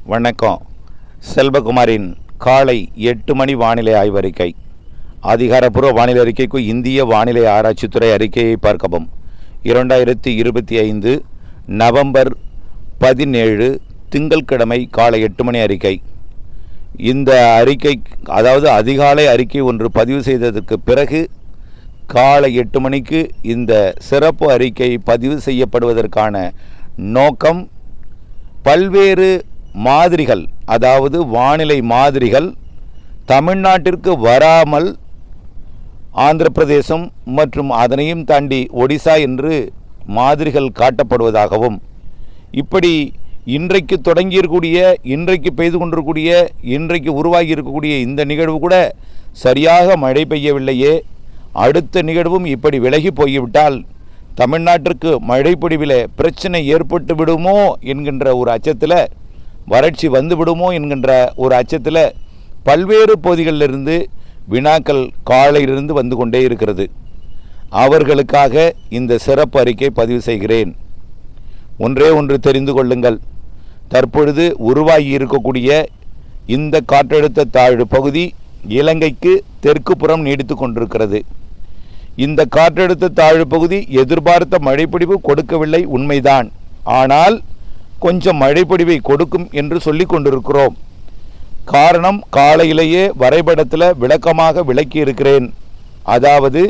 வணக்கம். செல்வகுமாரின் காலை 8 மணி வானிலை ஆய்வறிக்கை. அதிகாரப்பூர்வ வானிலை அறிக்கைக்கு இந்திய வானிலை ஆராய்ச்சித்துறை அறிக்கையை பார்க்கவும். 2025 நவம்பர் 17 திங்கட்கிழமை காலை 8 மணி அறிக்கை. இந்த அறிக்கை, அதாவது அதிகாலை அறிக்கை ஒன்று பதிவு செய்ததற்கு பிறகு காலை 8 மணிக்கு இந்த சிறப்பு அறிக்கை பதிவு செய்யப்படுவதற்கான நோக்கம், பல்வேறு மாதிரிகள், அதாவது வானிலை மாதிரிகள் தமிழ்நாட்டிற்கு வராமல் ஆந்திர பிரதேசம் மற்றும் அதனையும் தாண்டி ஒடிசா என்று மாதிரிகள் காட்டப்படுவதாகவும், இப்படி இன்றைக்கு தொடங்கியிருக்கக்கூடிய, இன்றைக்கு பெய்து கொண்டிருக்கக்கூடிய, இன்றைக்கு உருவாகி இருக்கக்கூடிய இந்த நிகழ்வு கூட சரியாக மழை பெய்யவில்லையே, அடுத்த நிகழ்வும் இப்படி விலகி போய்விட்டால் தமிழ்நாட்டிற்கு மழை பொழிவில் பிரச்சனை ஏற்பட்டு விடுமோ என்கின்ற ஒரு அச்சத்தில், வறட்சி வந்து விடுமோ என்கின்ற ஒரு அச்சத்தில் பல்வேறு பகுதிகளிலிருந்து வினாக்கள் காலையிலிருந்து வந்து கொண்டே இருக்கிறது. அவர்களுக்காக இந்த சிறப்பு அறிக்கை பதிவு செய்கிறேன். ஒன்றே ஒன்று தெரிந்து கொள்ளுங்கள். தற்பொழுது உருவாகி இருக்கக்கூடிய இந்த காற்றழுத்த தாழ்வு பகுதி இலங்கைக்கு தெற்கு புறம் நீடித்து கொண்டிருக்கிறது. இந்த காற்றழுத்த தாழ்வு பகுதி எதிர்பார்த்த மழைப்பொழிவு கொடுக்கவில்லை, உண்மைதான். ஆனால் கொஞ்சம் மழைப்பொழிவை கொடுக்கும் என்று சொல்லி கொண்டிருக்கிறோம். காரணம், காலையிலேயே வரைபடத்தில் விளக்கமாக விளக்கி இருக்கிறேன். அதாவது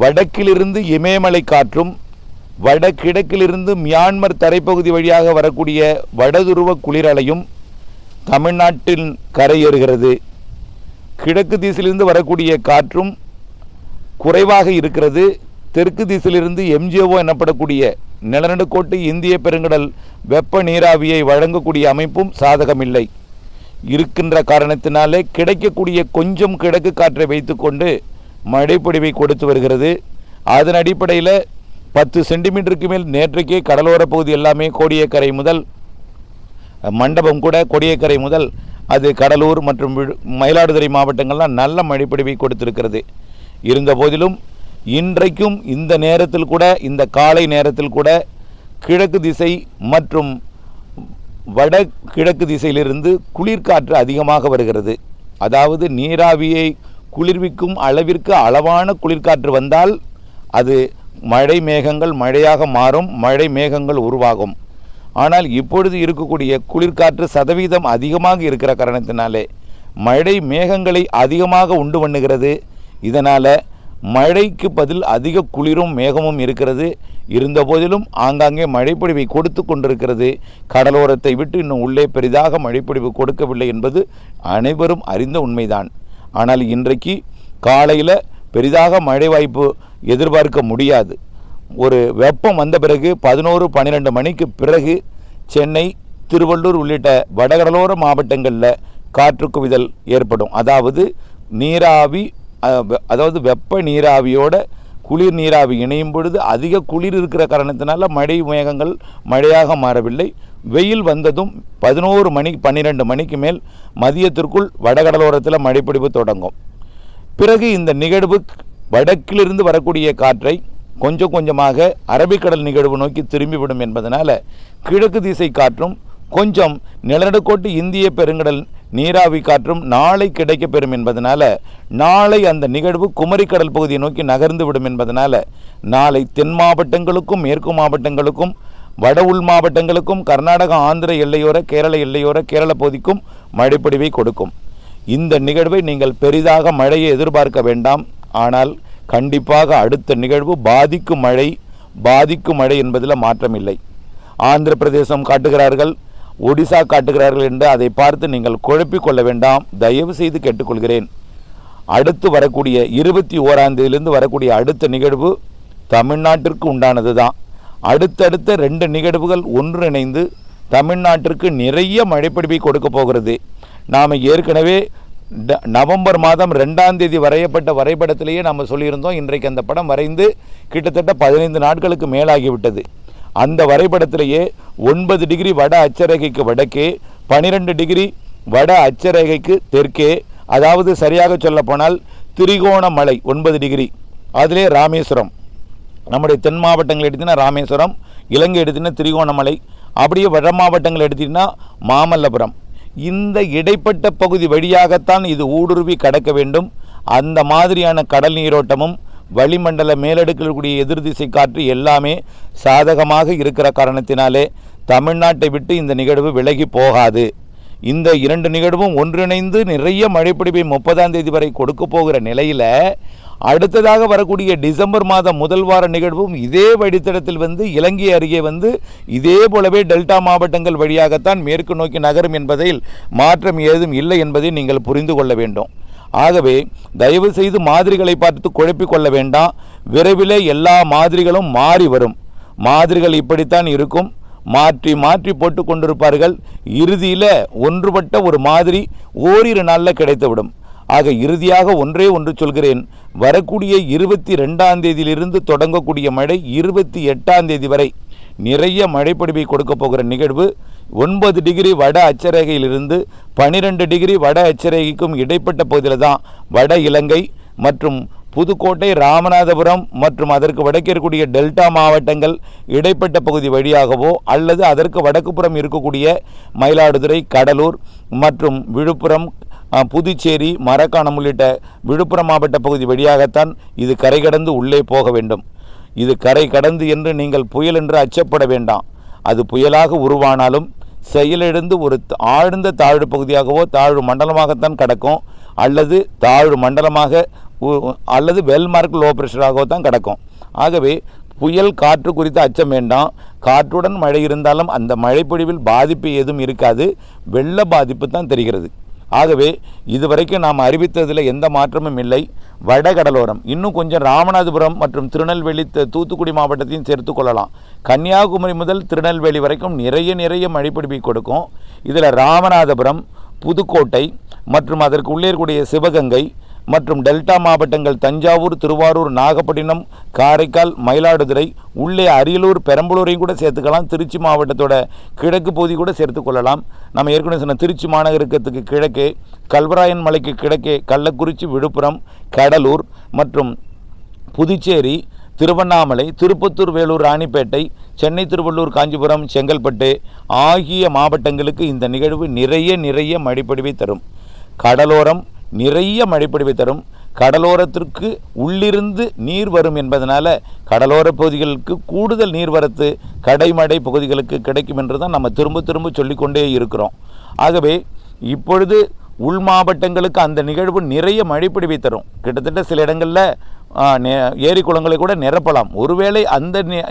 வடக்கிலிருந்து இமயமலை காற்றும், வடகிழக்கிலிருந்து மியான்மர் தரைப்பகுதி வழியாக வரக்கூடிய வடதுருவ குளிரலையும் தமிழ்நாட்டில் கரையேறுகிறது. கிழக்கு திசையிலிருந்து வரக்கூடிய காற்றும் குறைவாக இருக்கிறது. தெற்கு திசையிலிருந்து எம்ஜிஓ எனப்படக்கூடிய நிலநடுக்கோட்டு இந்திய பெருங்கடல் வெப்ப நீராவியை வழங்கக்கூடிய அமைப்பும் சாதகமில்லை. இருக்கின்ற காரணத்தினாலே கிடைக்கக்கூடிய கொஞ்சம் கிழக்கு காற்றை வைத்துக்கொண்டு மழைப்பொழிவை கொடுத்து வருகிறது. அதன் அடிப்படையில் 10 சென்டிமீட்டருக்கு மேல் நேற்றைக்கே கடலோர பகுதி எல்லாமே கோடியக்கரை முதல் மண்டபம் கூட கோடியக்கரை முதல் அது கடலூர் மற்றும் மயிலாடுதுறை மாவட்டங்கள்லாம் நல்ல மழைப்பொழிவை கொடுத்திருக்கிறது. இருந்த போதிலும் இன்றைக்கும் இந்த நேரத்தில் கூட, இந்த காலை நேரத்தில் கூட கிழக்கு திசை மற்றும் வடகிழக்கு திசையிலிருந்து குளிர்காற்று அதிகமாக வருகிறது. அதாவது நீராவியை குளிர்விக்கும் அளவிற்கு அளவான குளிர்காற்று வந்தால் அது மழை மேகங்கள் மழையாக மாறும், மழை மேகங்கள் உருவாகும். ஆனால் இப்பொழுது இருக்கக்கூடிய குளிர்காற்று சதவீதம் அதிகமாக இருக்கிற காரணத்தினாலே மழை மேகங்களை அதிகமாக உண்டு பண்ணுகிறது. இதனால் மழைக்கு பதில் அதிக குளிரும் மேகமும் இருக்கிறது. இருந்த போதிலும் ஆங்காங்கே மழைப்பொழிவை கொடுத்து கொண்டிருக்கிறது. கடலோரத்தை விட்டு இன்னும் உள்ளே பெரிதாக மழைப்பொழிவு கொடுக்கவில்லை என்பது அனைவரும் அறிந்த உண்மைதான். ஆனால் இன்றைக்கு காலையில் பெரிதாக மழை வாய்ப்பு எதிர்பார்க்க முடியாது. ஒரு வெப்பம் வந்த பிறகு 11-12 மணிக்கு பிறகு சென்னை, திருவள்ளூர் உள்ளிட்ட வடகடலோர மாவட்டங்களில் காற்று குவிதல் ஏற்படும். அதாவது நீராவி, அதாவது வெப்ப நீராவியோட குளிர் நீராவி இணையும் பொழுது அதிக குளிர் இருக்கிற காரணத்தினால மழை மேகங்கள் மழையாக மாறவில்லை. வெயில் வந்ததும் 11 மணி 12 மணிக்கு மேல் மதியத்திற்குள் வடகடலோரத்தில் மழைப்பொழிவு தொடங்கும். பிறகு இந்த நிகழ்வு வடக்கிலிருந்து வரக்கூடிய காற்றை கொஞ்சம் கொஞ்சமாக அரபிக்கடல் நிகழ்வு நோக்கி திரும்பிவிடும் என்பதனால கிழக்கு திசை காற்றும் கொஞ்சம் நிலநடுக்கோட்டு இந்திய பெருங்கடல் நீராவி காற்றும் நாளை கிடைக்கப்பெறும் என்பதனால நாளை அந்த நிகழ்வு குமரிக்கடல் பகுதியை நோக்கி நகர்ந்து விடும் என்பதனால நாளை தென் மாவட்டங்களுக்கும் மேற்கு மாவட்டங்களுக்கும் வட உள் மாவட்டங்களுக்கும் கர்நாடகா ஆந்திர எல்லையோர கேரள எல்லையோர கேரள பகுதிக்கும் மழைப்பொழிவை கொடுக்கும். இந்த நிகழ்வை நீங்கள் பெரிதாக மழையை எதிர்பார்க்க வேண்டாம். ஆனால் கண்டிப்பாக அடுத்த நிகழ்வு பாதிக்கும் மழை என்பதில் மாற்றமில்லை. ஆந்திர பிரதேசம் காட்டுகிறார்கள், ஒடிசா காட்டுகிறார்கள் என்று அதை பார்த்து நீங்கள் குழப்பிக்கொள்ள வேண்டாம். தயவு செய்து கேட்டுக்கொள்கிறேன். அடுத்து வரக்கூடிய 21ஆம் தேதியிலிருந்து வரக்கூடிய அடுத்த நிகழ்வு தமிழ்நாட்டிற்கு உண்டானது தான். அடுத்தடுத்த 2 நிகழ்வுகள் ஒன்றிணைந்து தமிழ்நாட்டிற்கு நிறைய மழைப்பொழிவை கொடுக்க போகிறது. நாம் ஏற்கனவே நவம்பர் மாதம் 2ஆம் தேதி வரையப்பட்ட வரைபடத்திலேயே நாம் சொல்லியிருந்தோம். இன்றைக்கு அந்த படம் வரைந்து கிட்டத்தட்ட 15 நாட்களுக்கு மேலாகிவிட்டது. அந்த வரைபடத்திலேயே 9 டிகிரி வட அச்சரேகைக்கு வடக்கே, 12 டிகிரி வட அச்சரேகைக்கு தெற்கே, அதாவது சரியாக சொல்லப்போனால் திரிகோணமலை 9 டிகிரி, அதிலே ராமேஸ்வரம், நம்முடைய தென் மாவட்டங்கள் எடுத்தினா ராமேஸ்வரம், இலங்கை எடுத்தினா திரிகோணமலை, அப்படியே வட மாவட்டங்கள் எடுத்தீங்கன்னா மாமல்லபுரம், இந்த இடைப்பட்ட பகுதி வழியாகத்தான் இது ஊடுருவி கடக்க வேண்டும். அந்த மாதிரியான கடல் நீரோட்டமும் வளிமண்டல மேலடுக்கில் இருக்கக்கூடிய எதிர்திசை காற்று எல்லாமே சாதகமாக இருக்கிற காரணத்தினாலே தமிழ்நாட்டை விட்டு இந்த நிகழ்வு விலகி போகாது. இந்த 2 நிகழ்வும் ஒன்றிணைந்து நிறைய மழைப்பிடிப்பை 30ஆம் தேதி வரை கொடுக்க போகிற நிலையில் அடுத்ததாக வரக்கூடிய டிசம்பர் மாதம் முதல் வார நிகழ்வும் இதே வழித்தடத்தில் இலங்கை அருகே இதே போலவே டெல்டா மாவட்டங்கள் வழியாகத்தான் மேற்கு நோக்கி நகரும் என்பதில் மாற்றம் ஏதும் இல்லை என்பதை நீங்கள் புரிந்து கொள்ள வேண்டும். ஆகவே தயவு செய்து மாதிரிகளை பார்த்து குழப்பிக்கொள்ள வேண்டாம். விரைவில் எல்லா மாதிரிகளும் மாறி வரும். மாதிரிகள் இப்படித்தான் இருக்கும், மாற்றி மாற்றி போட்டு கொண்டிருப்பார்கள். இறுதியில் ஒன்றுபட்ட ஒரு மாதிரி ஓரிரு நாளில் கிடைத்துவிடும். ஆக இறுதியாக ஒன்றே ஒன்று சொல்கிறேன், வரக்கூடிய 22ஆம் தேதியிலிருந்து தொடங்கக்கூடிய மழை 28ஆம் தேதி வரை நிறைய மழைப்பொழிவை கொடுக்க போகிற நிகழ்வு 9 டிகிரி வட அச்சரேகையிலிருந்து 12 டிகிரி வட அச்சரேகைக்கும் இடைப்பட்ட பகுதியில் தான் வட இலங்கை மற்றும் புதுக்கோட்டை, ராமநாதபுரம் மற்றும் அதற்கு வடக்கே இருக்கக்கூடிய டெல்டா மாவட்டங்கள் இடைப்பட்ட பகுதி வழியாகவோ அல்லது அதற்கு வடக்குப்புறம் இருக்கக்கூடிய மயிலாடுதுறை, கடலூர் மற்றும் விழுப்புரம், புதுச்சேரி, மரக்காணம் உள்ளிட்ட விழுப்புரம் மாவட்ட பகுதி வழியாகத்தான் இது கரை கடந்து உள்ளே போக வேண்டும். இது கரை கடந்து என்று நீங்கள் புயல் என்று அச்சப்பட வேண்டாம். அது புயலாக உருவானாலும் செயலிழந்து ஒரு ஆழ்ந்த தாழ்வு பகுதியாகவோ தாழ்வு மண்டலமாகத்தான் கிடக்கும், அல்லது தாழ்வு மண்டலமாக அல்லது வெல்மார்க் லோ ப்ரெஷராகவோ தான் கிடக்கும். ஆகவே புயல் காற்று குறித்து அச்சம் வேண்டாம். காற்றுடன் மழை இருந்தாலும் அந்த மழைப்பொழிவில் பாதிப்பு எதுவும் இருக்காது, வெள்ள பாதிப்பு தான் தெரிகிறது. ஆகவே இதுவரைக்கும் நாம் அறிவித்ததில் எந்த மாற்றமும் இல்லை. வடகடலோரம் இன்னும் கொஞ்சம் ராமநாதபுரம் மற்றும் திருநெல்வேலி, தூத்துக்குடி மாவட்டத்தையும் சேர்த்து கொள்ளலாம். கன்னியாகுமரி முதல் திருநெல்வேலி வரைக்கும் நிறைய மழைப்பொழிவை கொடுக்கும். இதில் ராமநாதபுரம், புதுக்கோட்டை மற்றும் அதற்கு உள்ளே இருக்கக்கூடிய சிவகங்கை மற்றும் டெல்டா மாவட்டங்கள் தஞ்சாவூர், திருவாரூர், நாகப்பட்டினம், காரைக்கால், மயிலாடுதுறை, உள்ளே அரியலூர், பெரம்பலூரையும் கூட சேர்த்துக்கலாம். திருச்சி மாவட்டத்தோட கிழக்கு பகுதி கூட சேர்த்து கொள்ளலாம். நம்ம ஏற்கனவே சொன்ன திருச்சி மாநகரத்துக்கு கிழக்கே, கல்வராயன் மலைக்கு கிழக்கே கள்ளக்குறிச்சி, விழுப்புரம், கடலூர் மற்றும் புதுச்சேரி, திருவண்ணாமலை, திருப்பத்தூர், வேலூர், ராணிப்பேட்டை, சென்னை, திருவள்ளூர், காஞ்சிபுரம், செங்கல்பட்டு ஆகிய மாவட்டங்களுக்கு இந்த நிகழ்வு நிறைய மழைப்பொழிவை தரும். கடலோரம் நிறைய மழைப்பொழிவை தரும். கடலோரத்திற்கு உள்ளிருந்து நீர் வரும் என்பதனால கடலோர பகுதிகளுக்கு கூடுதல் நீர்வரத்து கடைமடை பகுதிகளுக்கு கிடைக்கும் என்று தான் நம்ம திரும்ப சொல்லிக்கொண்டே இருக்கிறோம். ஆகவே இப்பொழுது உள் மாவட்டங்களுக்கு அந்த நிகழ்வு நிறைய மழைப்பொழிவை தரும். கிட்டத்தட்ட சில இடங்களில் ஏரி குளங்களை கூட நிரப்பலாம். ஒருவேளை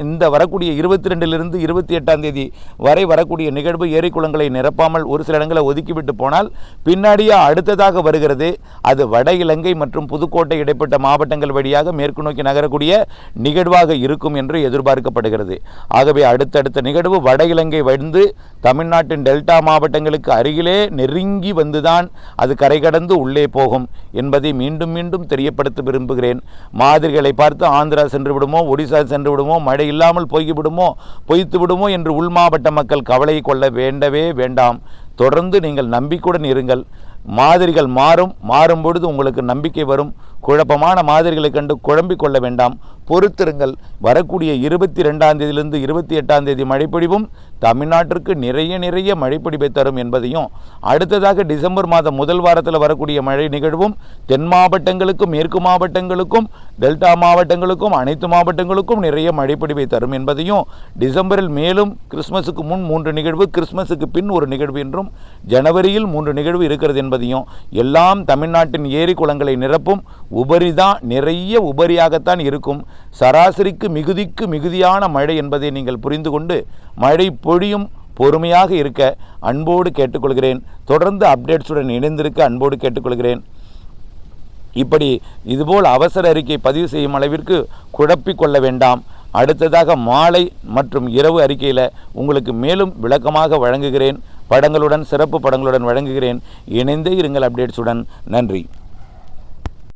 இந்த வரக்கூடிய 22லிருந்து 28ஆம் தேதி வரை வரக்கூடிய நிகழ்வு ஏரி குளங்களை நிரப்பாமல் ஒரு சில இடங்களை ஒதுக்கிவிட்டு போனால் பின்னாடியே அடுத்ததாக வருகிறது. அது வட இலங்கை மற்றும் புதுக்கோட்டை இடைப்பட்ட மாவட்டங்கள் வழியாக மேற்கு நோக்கி நகரக்கூடிய நிகழ்வாக இருக்கும் என்று எதிர்பார்க்கப்படுகிறது. ஆகவே அடுத்தடுத்த நிகழ்வு வட இலங்கை வந்து தமிழ்நாட்டின் டெல்டா மாவட்டங்களுக்கு அருகிலே நெருங்கி வந்துதான் அது கரை கடந்து உள்ளே போகும் என்பதை மீண்டும் தெரியப்படுத்த விரும்புகிறேன். மாதிரிகளை பார்த்து ஆந்திரா சென்று விடுமோ, ஒடிசா சென்று விடுமோ, மழை இல்லாமல் பொய்த்து விடுமோ என்று உள் மாவட்ட மக்கள் கவலை கொள்ள வேண்டவே வேண்டாம். தொடர்ந்து நீங்கள் நம்பிக்கையுடன் இருங்கள். மாதிரிகள் மாறும் பொழுது உங்களுக்கு நம்பிக்கை வரும். குழப்பமான மாதிரிகளை கண்டு குழம்பிக் கொள்ள வேண்டாம், பொறுத்திருங்கள். வரக்கூடிய 22ஆம் தேதியிலிருந்து 28ஆம் தேதி மழைப்பொழிவும் தமிழ்நாட்டிற்கு நிறைய மழைப்பொழிவை தரும் என்பதையும், அடுத்ததாக டிசம்பர் மாதம் முதல் வாரத்தில் வரக்கூடிய மழை நிகழ்வும் தென் மாவட்டங்களுக்கும் மேற்கு மாவட்டங்களுக்கும் டெல்டா மாவட்டங்களுக்கும் அனைத்து மாவட்டங்களுக்கும் நிறைய மழைப்பொழிவை தரும் என்பதையும், டிசம்பரில் மேலும் கிறிஸ்மஸுக்கு முன் 3 நிகழ்வு, கிறிஸ்மஸுக்கு பின் ஒரு நிகழ்வு என்றும், ஜனவரியில் 3 நிகழ்வு இருக்கிறது என்பதையும், எல்லாம் தமிழ்நாட்டின் ஏரி குளங்களை நிரப்பும். உபரிதான், நிறைய உபரியாகத்தான் இருக்கும். சராசரிக்கு மிகுதியான மழை என்பதை நீங்கள் புரிந்து கொண்டு மழை பொழியும் பொறுமையாக இருக்க அன்போடு கேட்டுக்கொள்கிறேன். தொடர்ந்து அப்டேட்ஸுடன் இணைந்திருக்க அன்போடு கேட்டுக்கொள்கிறேன். இப்படி இதுபோல் அவசர அறிக்கை பதிவு செய்யும் அளவிற்கு குழப்பிக்கொள்ள வேண்டாம். அடுத்ததாக மாலை மற்றும் இரவு அறிக்கையில் உங்களுக்கு மேலும் விளக்கமாக வழங்குகிறேன். படங்களுடன், சிறப்பு படங்களுடன் வழங்குகிறேன். இணைந்தே இருங்கள் அப்டேட்ஸுடன். நன்றி.